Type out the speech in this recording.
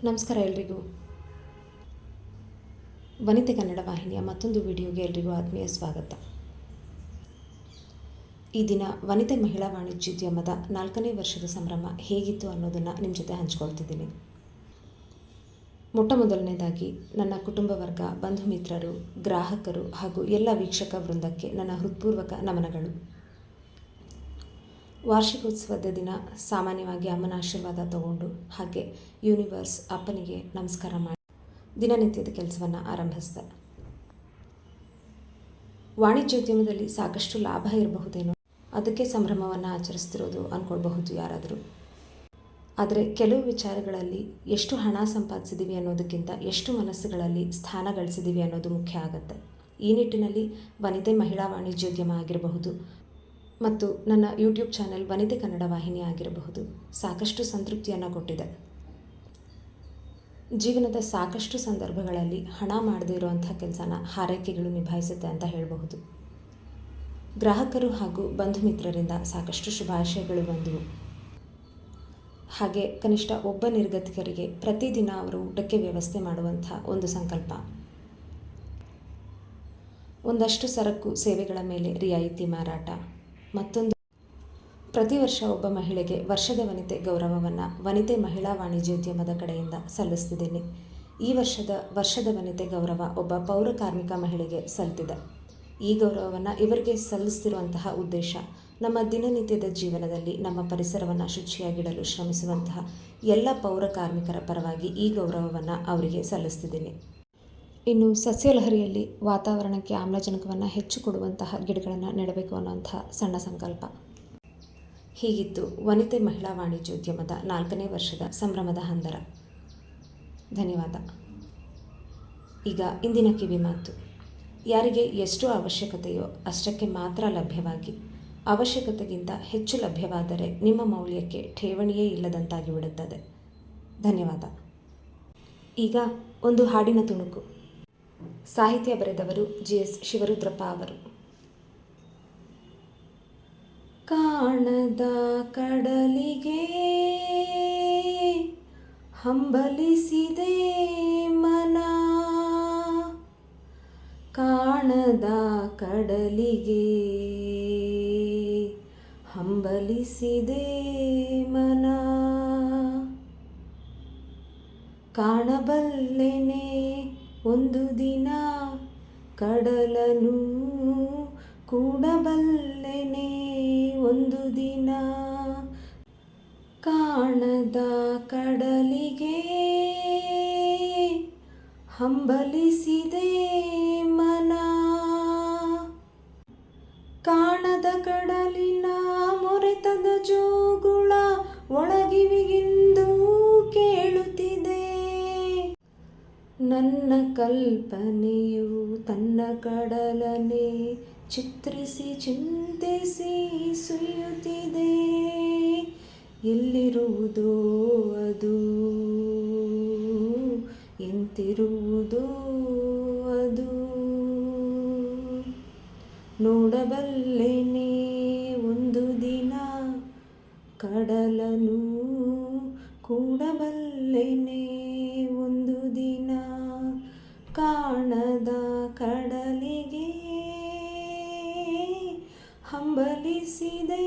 ನಮಸ್ಕಾರ ಎಲ್ರಿಗೂ. ವನಿತೆ ಕನ್ನಡ ವಾಹಿನಿಯ ಮತ್ತೊಂದು ವಿಡಿಯೋಗೆ ಎಲ್ರಿಗೂ ಆತ್ಮೀಯ ಸ್ವಾಗತ. ಈ ದಿನ ವನಿತೆ ಮಹಿಳಾ ವಾಣಿಜ್ಯೋದ್ಯಮದ 4ನೇ ವರ್ಷದ ಸಂಭ್ರಮ ಹೇಗಿತ್ತು ಅನ್ನೋದನ್ನು ನಿಮ್ಮ ಜೊತೆ ಹಂಚ್ಕೊಳ್ತಿದ್ದೀನಿ. ಮೊದಲನೇದಾಗಿ ನನ್ನ ಕುಟುಂಬ ವರ್ಗ, ಬಂಧು ಮಿತ್ರರು, ಗ್ರಾಹಕರು ಹಾಗೂ ಎಲ್ಲ ವೀಕ್ಷಕ ವೃಂದಕ್ಕೆ ನನ್ನ ಹೃತ್ಪೂರ್ವಕ ನಮನಗಳು. ವಾರ್ಷಿಕೋತ್ಸವದ ದಿನ ಸಾಮಾನ್ಯವಾಗಿ ಅಮ್ಮನ ಆಶೀರ್ವಾದ ತಗೊಂಡು ಹಾಗೆ ಯೂನಿವರ್ಸ್ ಅಪ್ಪನಿಗೆ ನಮಸ್ಕಾರ ಮಾಡಿ ದಿನನಿತ್ಯದ ಕೆಲಸವನ್ನು ಆರಂಭಿಸಿದೆ. ವಾಣಿಜ್ಯೋದ್ಯಮದಲ್ಲಿ ಸಾಕಷ್ಟು ಲಾಭ ಇರಬಹುದೇನೋ, ಅದಕ್ಕೆ ಸಂಭ್ರಮವನ್ನು ಆಚರಿಸ್ತಿರೋದು ಅಂದ್ಕೊಳ್ಬಹುದು ಯಾರಾದರೂ. ಆದರೆ ಕೆಲವು ವಿಚಾರಗಳಲ್ಲಿ ಎಷ್ಟು ಹಣ ಸಂಪಾದಿಸಿದ್ದೀವಿ ಅನ್ನೋದಕ್ಕಿಂತ ಎಷ್ಟು ಮನಸ್ಸುಗಳಲ್ಲಿ ಸ್ಥಾನ ಗಳಿಸಿದ್ದೀವಿ ಅನ್ನೋದು ಮುಖ್ಯ ಆಗುತ್ತೆ. ಈ ನಿಟ್ಟಿನಲ್ಲಿ ವನಿತೆ ಮಹಿಳಾ ವಾಣಿಜ್ಯೋದ್ಯಮ ಆಗಿರಬಹುದು ಮತ್ತು ನನ್ನ ಯೂಟ್ಯೂಬ್ ಚಾನೆಲ್ ವನಿತೆ ಕನ್ನಡ ವಾಹಿನಿ ಆಗಿರಬಹುದು ಸಾಕಷ್ಟು ಸಂತೃಪ್ತಿಯನ್ನು ಕೊಟ್ಟಿದೆ. ಜೀವನದ ಸಾಕಷ್ಟು ಸಂದರ್ಭಗಳಲ್ಲಿ ಹಣ ಮಾಡದೇ ಇರುವಂಥ ಕೆಲಸನ ಹಾರೈಕೆಗಳು ನಿಭಾಯಿಸುತ್ತೆ ಅಂತ ಹೇಳಬಹುದು. ಗ್ರಾಹಕರು ಹಾಗೂ ಬಂಧು ಮಿತ್ರರಿಂದ ಸಾಕಷ್ಟು ಶುಭಾಶಯಗಳು ಬಂದವು. ಹಾಗೆ ಕನಿಷ್ಠ ಒಬ್ಬ ನಿರ್ಗತಿಕರಿಗೆ ಪ್ರತಿದಿನ ಅವರು ಊಟಕ್ಕೆ ವ್ಯವಸ್ಥೆ ಮಾಡುವಂಥ ಒಂದು ಸಂಕಲ್ಪ, ಒಂದಷ್ಟು ಸರಕು ಸೇವೆಗಳ ಮೇಲೆ ರಿಯಾಯಿತಿ ಮಾರಾಟ, ಮತ್ತೊಂದು ಪ್ರತಿ ವರ್ಷ ಒಬ್ಬ ಮಹಿಳೆಗೆ ವರ್ಷದ ವನಿತೆ ಗೌರವವನ್ನು ವನಿತೆ ಮಹಿಳಾ ವಾಣಿಜ್ಯೋದ್ಯಮದ ಕಡೆಯಿಂದ ಸಲ್ಲಿಸ್ತಿದ್ದೇನೆ. ಈ ವರ್ಷದ ವನಿತೆ ಗೌರವ ಒಬ್ಬ ಪೌರ ಕಾರ್ಮಿಕ ಮಹಿಳೆಗೆ ಸಲ್ತಿದೆ. ಈ ಗೌರವವನ್ನು ಇವರಿಗೆ ಸಲ್ಲಿಸ್ತಿರುವಂತಹ ಉದ್ದೇಶ ನಮ್ಮ ದಿನನಿತ್ಯದ ಜೀವನದಲ್ಲಿ ನಮ್ಮ ಪರಿಸರವನ್ನು ಶುಚಿಯಾಗಿಡಲು ಶ್ರಮಿಸುವಂತಹ ಎಲ್ಲ ಪೌರ ಕಾರ್ಮಿಕರ ಪರವಾಗಿ ಈ ಗೌರವವನ್ನು ಅವರಿಗೆ ಸಲ್ಲಿಸ್ತಿದ್ದೀನಿ. ಇನ್ನು ಸಸ್ಯಲಹರಿಯಲ್ಲಿ ವಾತಾವರಣಕ್ಕೆ ಆಮ್ಲಜನಕವನ್ನು ಹೆಚ್ಚು ಕೊಡುವಂತಹ ಗಿಡಗಳನ್ನು ನೆಡಬೇಕು ಅನ್ನೋಂಥ ಸಣ್ಣ ಸಂಕಲ್ಪ. ಹೀಗಿತ್ತು ವನಿತೆ ಮಹಿಳಾ ವಾಣಿಜ್ಯೋದ್ಯಮದ 4ನೇ ವರ್ಷದ ಸಂಭ್ರಮದ ಹಂದರ. ಧನ್ಯವಾದ. ಈಗ ಇಂದಿನ ಕಿವಿ ಮಾತು. ಯಾರಿಗೆ ಎಷ್ಟು ಅವಶ್ಯಕತೆಯೋ ಅಷ್ಟಕ್ಕೆ ಮಾತ್ರ ಲಭ್ಯವಾಗಿ, ಅವಶ್ಯಕತೆಗಿಂತ ಹೆಚ್ಚು ಲಭ್ಯವಾದರೆ ನಿಮ್ಮ ಮೌಲ್ಯಕ್ಕೆ ಠೇವಣಿಯೇ ಇಲ್ಲದಂತಾಗಿ ಬಿಡುತ್ತದೆ. ಧನ್ಯವಾದ. ಈಗ ಒಂದು ಹಾಡಿನ ತುಣುಕು. ಸಾಹಿತ್ಯ ಬರೆದವರು GS ಶಿವರುದ್ರಪ್ಪ ಅವರು. ಕಾಣದ ಕಡಲಿಗೆ ಹಂಬಲಿಸಿದೆ ಮನ, ಕಾಣದ ಕಡಲಿಗೆ ಹಂಬಲಿಸಿದೆ ಮನ, ಕಾಣಬಲ್ಲೆನೆ ಒಂದು ದಿನ ಕಡಲನು, ಕೂಡಬಲ್ಲೆನೆ ಒಂದು ದಿನ, ಕಾಣದ ಕಡಲಿಗೆ ಹಂಬಲಿಸಿದೆ ಮನ, ಕಾಣದ ಕಡಲಿನ ಮೊರೆತದ ಜೋಗುಳ ಒಳಗಿವಿಗಿಂದು ಕೇಳುತ್ತಿದೆ. ನನ್ನ ಕಲ್ಪನೆಯು ತನ್ನ ಕಡಲನೆ ಚಿತ್ರಿಸಿ ಚಿಂತಿಸಿ ಸುಯ್ಯುತ್ತಿದೆ. ಎಲ್ಲಿರುವುದೋ ಅದು, ಎಂತಿರುವುದೋ ಅದು, ನೋಡಬಲ್ಲೆನೆ ಒಂದು ದಿನ ಕಡಲನು, ಕೂಡಬಲ್ಲೆನೆ ಒಂದು ದಿನ, ಕಾಣದ ಕಡಲಿಗೆ ಹಂಬಲಿಸಿದೆ